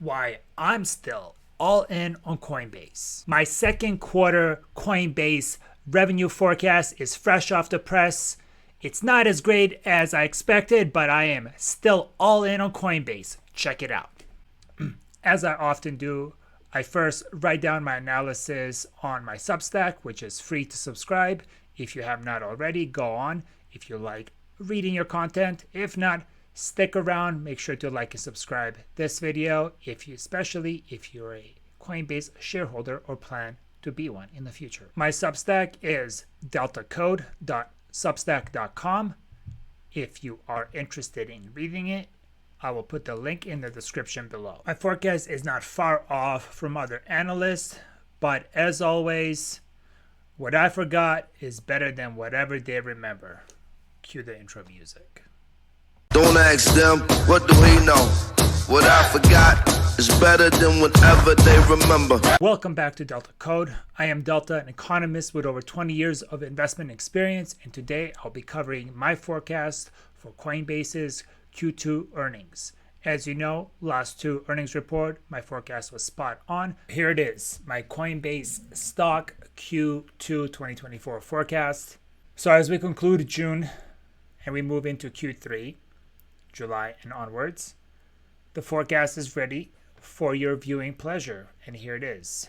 why I'm still all in on Coinbase. My second quarter Coinbase revenue forecast is fresh off the press. It's not as great as I expected, but I am still all in on Coinbase. Check it out. As I often do, I first write down my analysis on my Substack, which is free to subscribe. If you have not already, go on. If you like reading your content, if not, stick around. Make sure to like and subscribe this video, especially if you're a Coinbase shareholder or plan to be one in the future. My Substack is deltacode.substack.com. If you are interested in reading it, I will put the link in the description below. My forecast is not far off from other analysts, but as always, what I forgot is better than whatever they remember. Cue the intro music. Don't ask them, what do we know? What I forgot is better than whatever they remember. Welcome back to Delta Code. I am Delta, an economist with over 20 years of investment experience, and today I'll be covering my forecast for Coinbase's Q2 earnings. As you know, last two earnings report, my forecast was spot on. Here it is, my Coinbase stock Q2 2024 forecast. So as we conclude June and we move into Q3, July and onwards, the forecast is ready for your viewing pleasure, and here it is.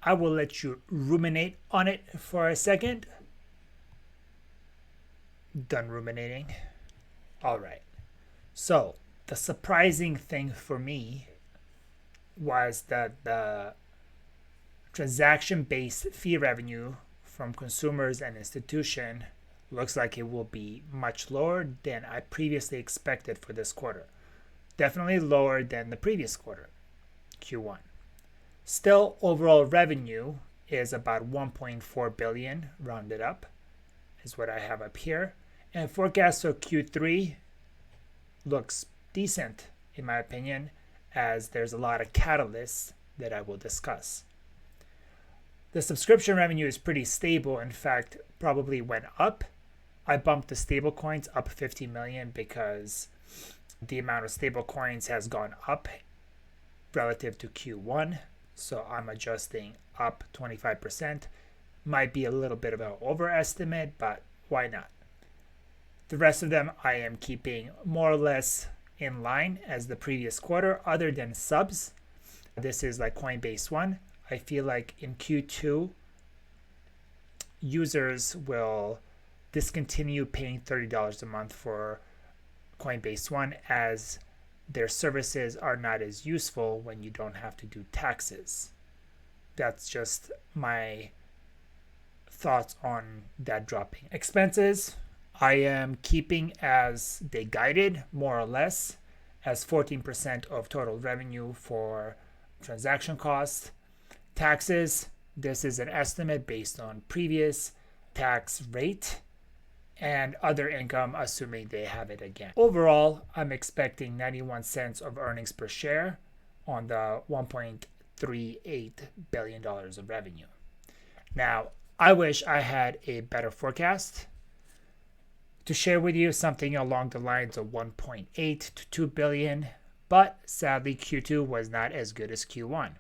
I will let you ruminate on it for a second. Done ruminating. All right. So the surprising thing for me was that the transaction-based fee revenue from consumers and institution looks like it will be much lower than I previously expected for this quarter. Definitely lower than the previous quarter, Q1. Still, overall revenue is about 1.4 billion, rounded up, is what I have up here. And forecast for Q3 looks decent, in my opinion, as there's a lot of catalysts that I will discuss. The subscription revenue is pretty stable. In fact, probably went up. I bumped the stable coins up 50 million because the amount of stable coins has gone up relative to Q1. So I'm adjusting up 25%. Might be a little bit of an overestimate, but why not? The rest of them I am keeping more or less in line as the previous quarter, other than subs. This is like Coinbase One. I feel like in Q2, users will discontinue paying $30 a month for Coinbase One as their services are not as useful when you don't have to do taxes. That's just my thoughts on that dropping. Expenses, I am keeping as they guided, more or less, as 14% of total revenue for transaction costs. Taxes, this is an estimate based on previous tax rate, and other income, assuming they have it again. Overall, I'm expecting 91 cents of earnings per share on the $1.38 billion of revenue. Now, I wish I had a better forecast to share with you, something along the lines of 1.8 to 2 billion, but sadly Q2 was not as good as Q1.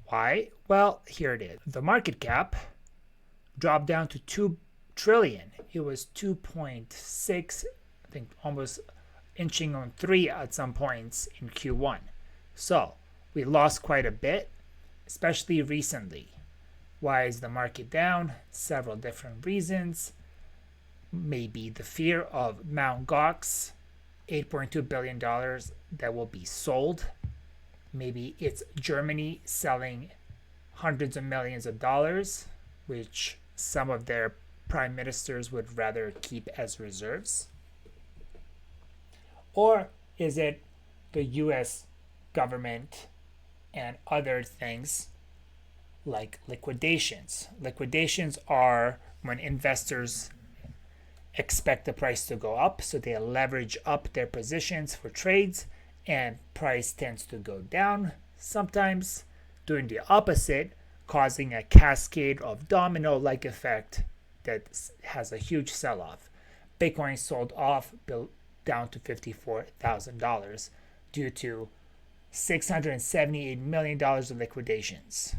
Why? Well, here it is. The market cap dropped down to 2 trillion. It was 2.6, I think almost inching on 3 at some points in Q1. So we lost quite a bit, especially recently. Why is the market down? Several different reasons. Maybe the fear of Mt. Gox, $8.2 billion that will be sold. Maybe it's Germany selling hundreds of millions of dollars, which some of their prime ministers would rather keep as reserves. Or is it the US government and other things like liquidations? Liquidations are when investors expect the price to go up, so they leverage up their positions for trades, and price tends to go down, sometimes doing the opposite, causing a cascade of domino-like effect that has a huge sell-off. Bitcoin sold off down to $54,000 due to $678 million of liquidations.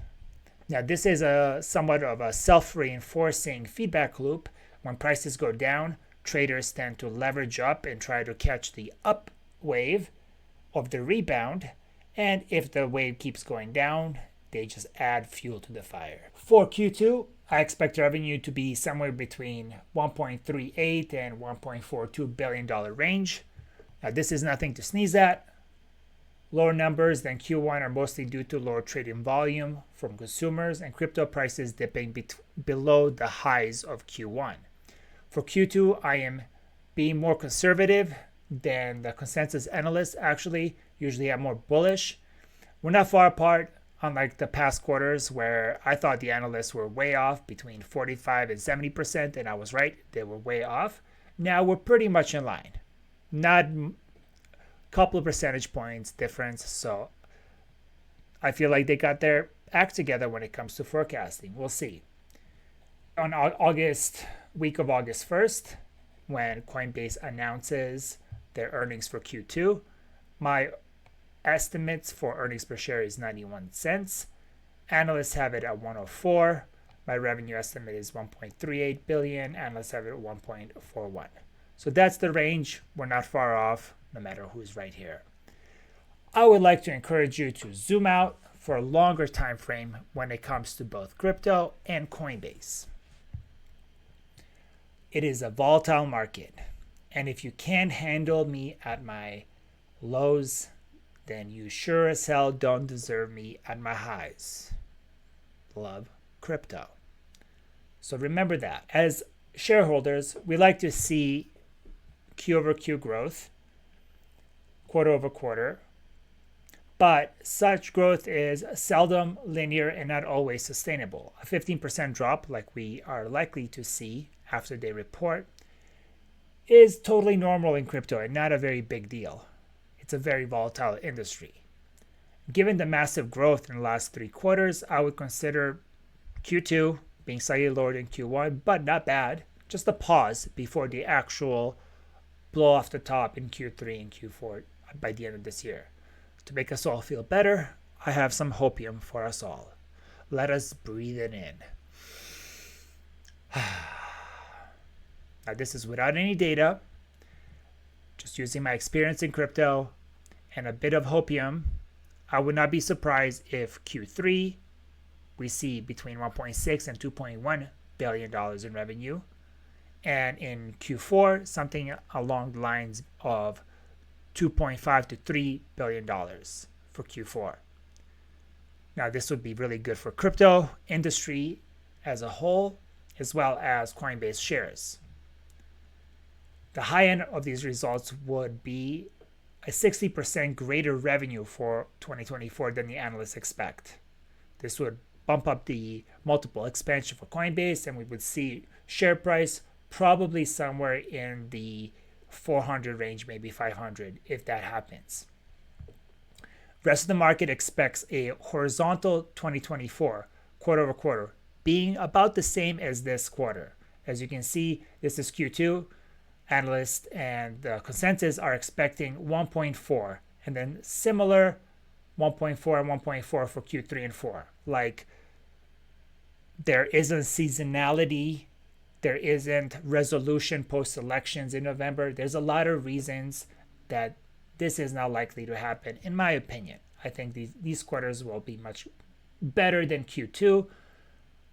Now, this is a somewhat of a self-reinforcing feedback loop. When prices go down, traders tend to leverage up and try to catch the up wave of the rebound. And if the wave keeps going down, they just add fuel to the fire. For Q2, I expect revenue to be somewhere between $1.38 and $1.42 billion range. Now, this is nothing to sneeze at. Lower numbers than Q1 are mostly due to lower trading volume from consumers and crypto prices dipping below the highs of Q1. For Q2, I am being more conservative than the consensus analysts actually. Usually I'm more bullish. We're not far apart, unlike the past quarters where I thought the analysts were way off between 45 and 70%, and I was right, they were way off. Now we're pretty much in line. Not couple of percentage points difference, so I feel like they got their act together when it comes to forecasting. We'll see. On week of August 1st, when Coinbase announces their earnings for Q2, my estimates for earnings per share is 91 cents. Analysts have it at 104. My revenue estimate is 1.38 billion. Analysts have it at 1.41. So that's the range. We're not far off, no matter who's right here. I would like to encourage you to zoom out for a longer time frame when it comes to both crypto and Coinbase. It is a volatile market, and if you can't handle me at my lows, then you sure as hell don't deserve me at my highs. Love crypto. So remember that. As shareholders, we like to see Q over Q growth, quarter over quarter, but such growth is seldom linear and not always sustainable. A 15% drop, like we are likely to see after they report, is totally normal in crypto and not a very big deal. It's a very volatile industry. Given the massive growth in the last 3 quarters, I would consider Q2 being slightly lower than Q1, but not bad. Just a pause before the actual blow off the top in Q3 and Q4 by the end of this year. To make us all feel better, I have some Hopium for us all. Let us breathe it in. Now, this is without any data, just using my experience in crypto and a bit of Hopium. I would not be surprised if Q3 we see between 1.6 and 2.1 billion dollars in revenue, and in Q4 something along the lines of 2.5 to 3 billion dollars for Q4. Now, this would be really good for crypto industry as a whole, as well as Coinbase shares. The high end of these results would be a 60% greater revenue for 2024 than the analysts expect. This would bump up the multiple expansion for Coinbase, and we would see share price probably somewhere in the 400 range, maybe 500, if that happens. Rest of the market expects a horizontal 2024 quarter over quarter being about the same as this quarter. As you can see, this is Q2. Analysts and the consensus are expecting 1.4, and then similar 1.4 and 1.4 for Q3 and 4. Like, there isn't seasonality, there isn't resolution post-elections in November. There's a lot of reasons that this is not likely to happen, in my opinion. I think these quarters will be much better than Q2.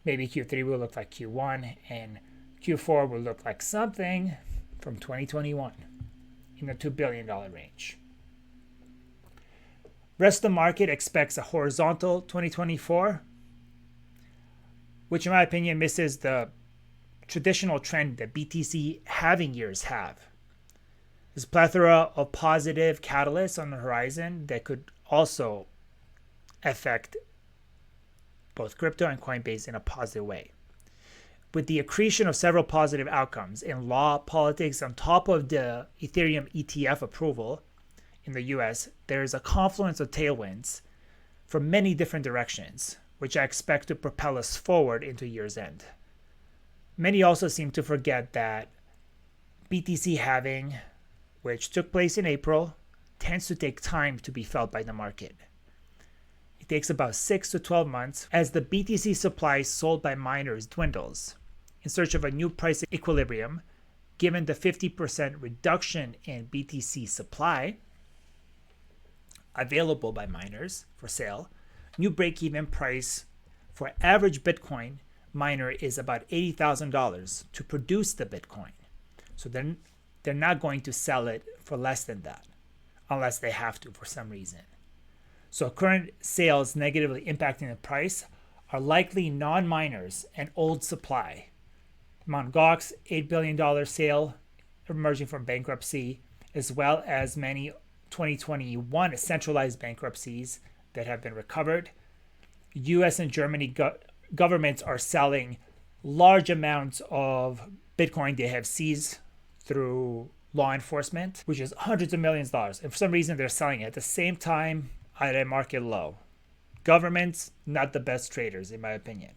Maybe Q3 will look like Q1, and Q4 will look like something from 2021 in the $2 billion range. Rest of the market expects a horizontal 2024, which in my opinion misses the traditional trend that BTC halving years have. There's a plethora of positive catalysts on the horizon that could also affect both crypto and Coinbase in a positive way. With the accretion of several positive outcomes in law, politics, on top of the Ethereum ETF approval in the US, there is a confluence of tailwinds from many different directions, which I expect to propel us forward into year's end. Many also seem to forget that BTC halving, which took place in April, tends to take time to be felt by the market. It takes about 6 to 12 months as the BTC supply sold by miners dwindles in search of a new price equilibrium. Given the 50% reduction in BTC supply available by miners for sale, new break-even price for average Bitcoin miner is about $80,000 to produce the Bitcoin. So then they're not going to sell it for less than that unless they have to for some reason. So current sales negatively impacting the price are likely non-miners and old supply. Mt. Gox's $8 billion sale emerging from bankruptcy, as well as many 2021 centralized bankruptcies that have been recovered. US and Germany governments are selling large amounts of Bitcoin they have seized through law enforcement, which is hundreds of millions of dollars. And for some reason, they're selling it at the same time at a market low. Governments, not the best traders, in my opinion.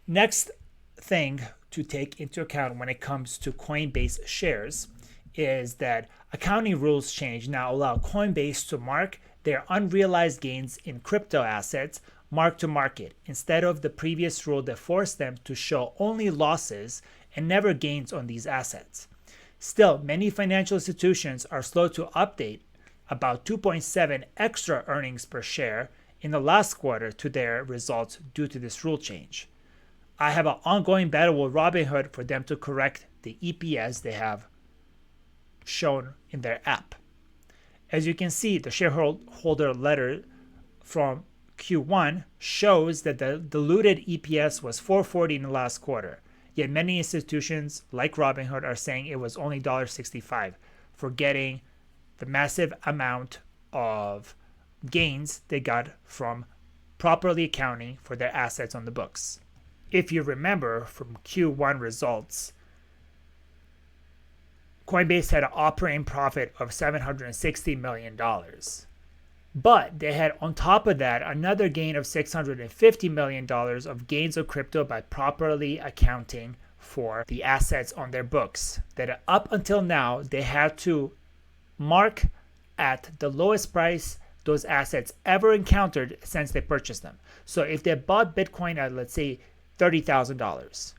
Next thing to take into account when it comes to Coinbase shares is that accounting rules change now allow Coinbase to mark their unrealized gains in crypto assets mark to market instead of the previous rule that forced them to show only losses and never gains on these assets. Still, many financial institutions are slow to update about 2.7 extra earnings per share in the last quarter to their results due to this rule change. I have an ongoing battle with Robinhood for them to correct the EPS they have shown in their app. As you can see, the shareholder letter from Q1 shows that the diluted EPS was $4.40 in the last quarter. Yet many institutions like Robinhood are saying it was only $1.65, forgetting the massive amount of gains they got from properly accounting for their assets on the books. If you remember from Q1 results, Coinbase had an operating profit of $760 million. But they had on top of that another gain of $650 million of gains of crypto by properly accounting for the assets on their books. That up until now, they had to mark at the lowest price those assets ever encountered since they purchased them. So if they bought Bitcoin at, let's say, $30,000,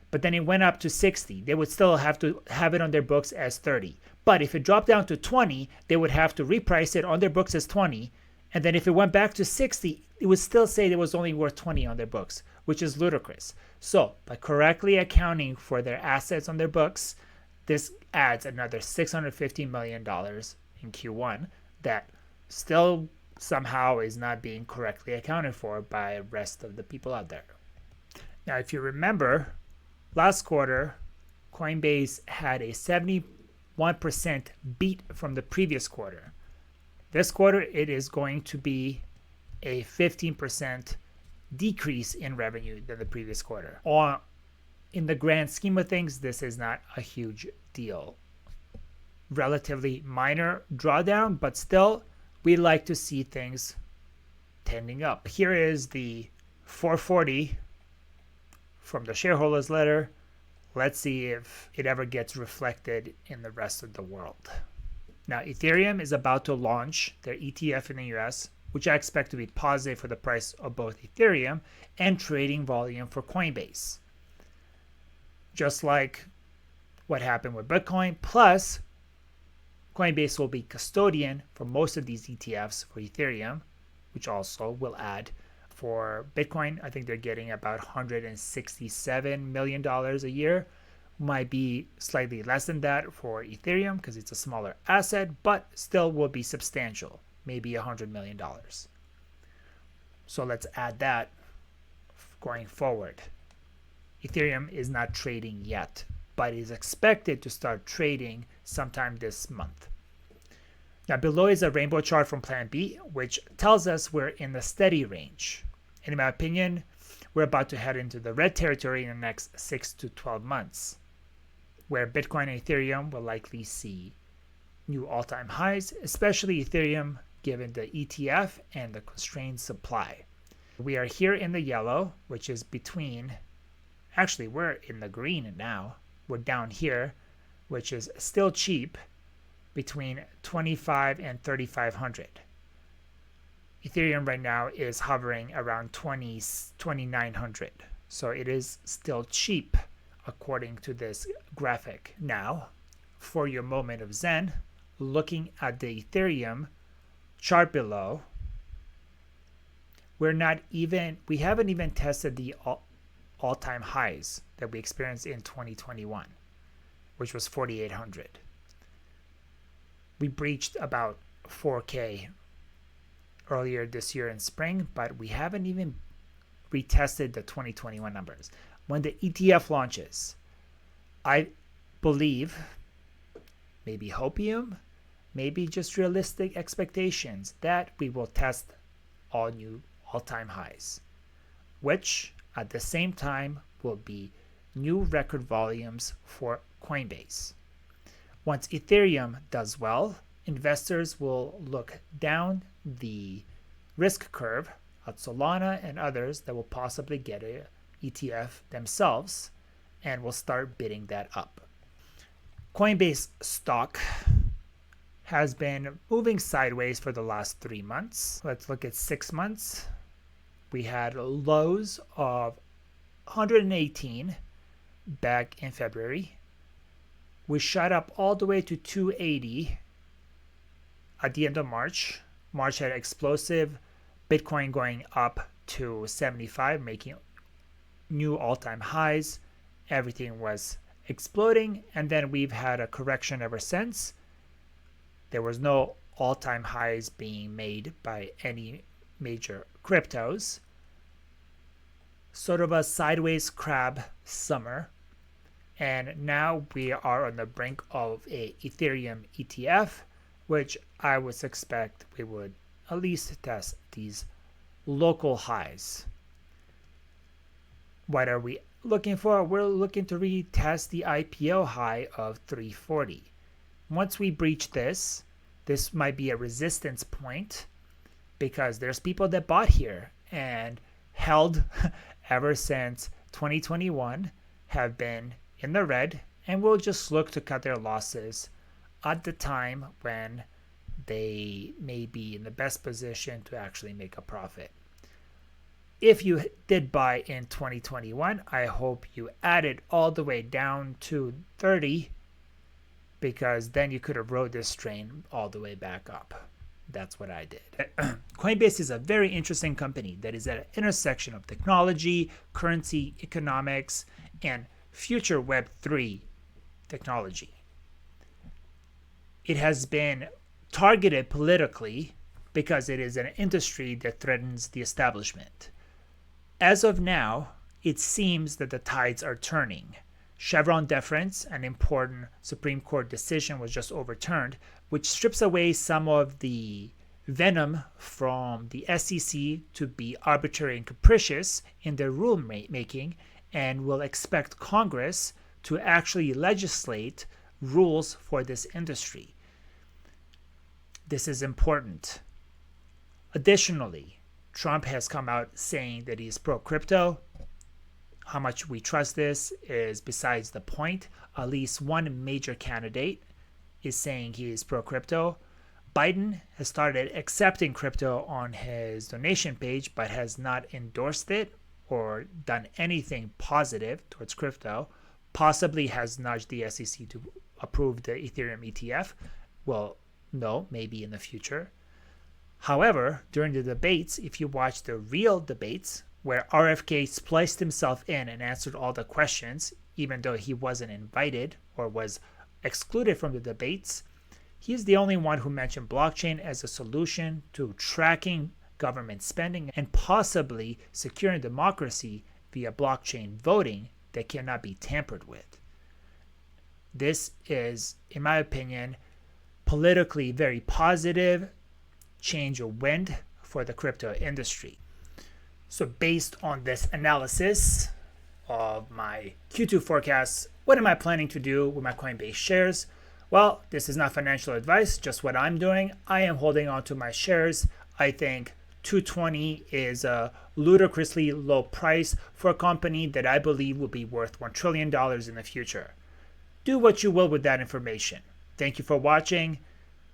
but then it went up to 60, they would still have to have it on their books as 30. But if it dropped down to 20, they would have to reprice it on their books as 20. And then if it went back to 60, it would still say it was only worth 20 on their books, which is ludicrous. So by correctly accounting for their assets on their books, this adds another $650 million in Q1 that still somehow is not being correctly accounted for by the rest of the people out there. Now, if you remember, last quarter, Coinbase had a 71% beat from the previous quarter. This quarter, it is going to be a 15% decrease in revenue than the previous quarter. Or in the grand scheme of things, this is not a huge deal. Relatively minor drawdown, but still, we like to see things tending up. Here is the 440 from the shareholders letter. Let's see if it ever gets reflected in the rest of the world. Now, Ethereum is about to launch their ETF in the US, which I expect to be positive for the price of both Ethereum and trading volume for Coinbase. Just like what happened with Bitcoin, plus Coinbase will be custodian for most of these ETFs for Ethereum, which also will add. For Bitcoin, I think they're getting about $167 million a year. Might be slightly less than that for Ethereum because it's a smaller asset, but still will be substantial, maybe $100 million. So let's add that going forward. Ethereum is not trading yet, but is expected to start trading sometime this month. Now below is a rainbow chart from Plan B, which tells us we're in the steady range. In my opinion, we're about to head into the red territory in the next 6 to 12 months, where Bitcoin and Ethereum will likely see new all-time highs, especially Ethereum given the ETF and the constrained supply. We are here in the yellow, which is between, actually we're in the green now. We're down here which is still cheap, between 25 and 3,500. Ethereum right now is hovering around 2,900. So it is still cheap according to this graphic. Now, for your moment of Zen, looking at the Ethereum chart below, we haven't even tested the all-time highs that we experienced in 2021, which was 4,800. We breached about 4K earlier this year in spring, but we haven't even retested the 2021 numbers. When the ETF launches, I believe maybe Hopium, maybe just realistic expectations that we will test all new all-time highs, which at the same time will be new record volumes for Coinbase. Once Ethereum does well, investors will look down the risk curve at Solana and others that will possibly get a ETF themselves and will start bidding that up. Coinbase stock has been moving sideways for the last 3 months. Let's look at 6 months. We had lows of 118 back in February. We shot up all the way to 280 at the end of March. March had explosive Bitcoin going up to 75, making new all-time highs. Everything was exploding, and then we've had a correction ever since. There was no all-time highs being made by any major cryptos. Sort of a sideways crab summer. And now we are on the brink of a Ethereum ETF, which I would expect we would at least test these local highs. What are we looking for? We're looking to retest the IPO high of 340. Once we breach this, this might be a resistance point because there's people that bought here and held ever since 2021, have been in the red, and will just look to cut their losses at the time when they may be in the best position to actually make a profit. If you did buy in 2021, I hope you added all the way down to 30, because then you could have rode this train all the way back up. That's what I did. Coinbase is a very interesting company that is at an intersection of technology, currency, economics, and future Web3 technology. It has been targeted politically because it is an industry that threatens the establishment. As of now, it seems that the tides are turning. Chevron deference, an important Supreme Court decision, was just overturned, which strips away some of the venom from the SEC to be arbitrary and capricious in their rulemaking, and will expect Congress to actually legislate rules for this industry. This is important. Additionally, Trump has come out saying that he is pro-crypto. How much we trust this is besides the point. At least one major candidate is saying he is pro-crypto. Biden has started accepting crypto on his donation page, but has not endorsed it or done anything positive towards crypto. Possibly has nudged the SEC to approve the Ethereum ETF. Well, no, maybe in the future. However, during the debates, if you watch the real debates, where RFK spliced himself in and answered all the questions, even though he wasn't invited or was excluded from the debates, he's the only one who mentioned blockchain as a solution to tracking government spending and possibly securing democracy via blockchain voting that cannot be tampered with. This is, in my opinion, politically very positive, change of wind for the crypto industry. So based on this analysis of my Q2 forecasts, what am I planning to do with my Coinbase shares? Well, this is not financial advice, just what I'm doing. I am holding on to my shares. I think 220 is a ludicrously low price for a company that I believe will be worth $1 trillion in the future. do what you will with that information. Thank you for watching.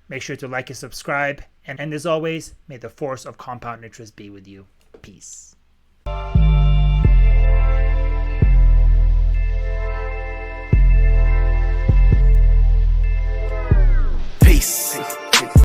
Make sure to like and subscribe. And as always, may the force of compound interest be with you. Peace.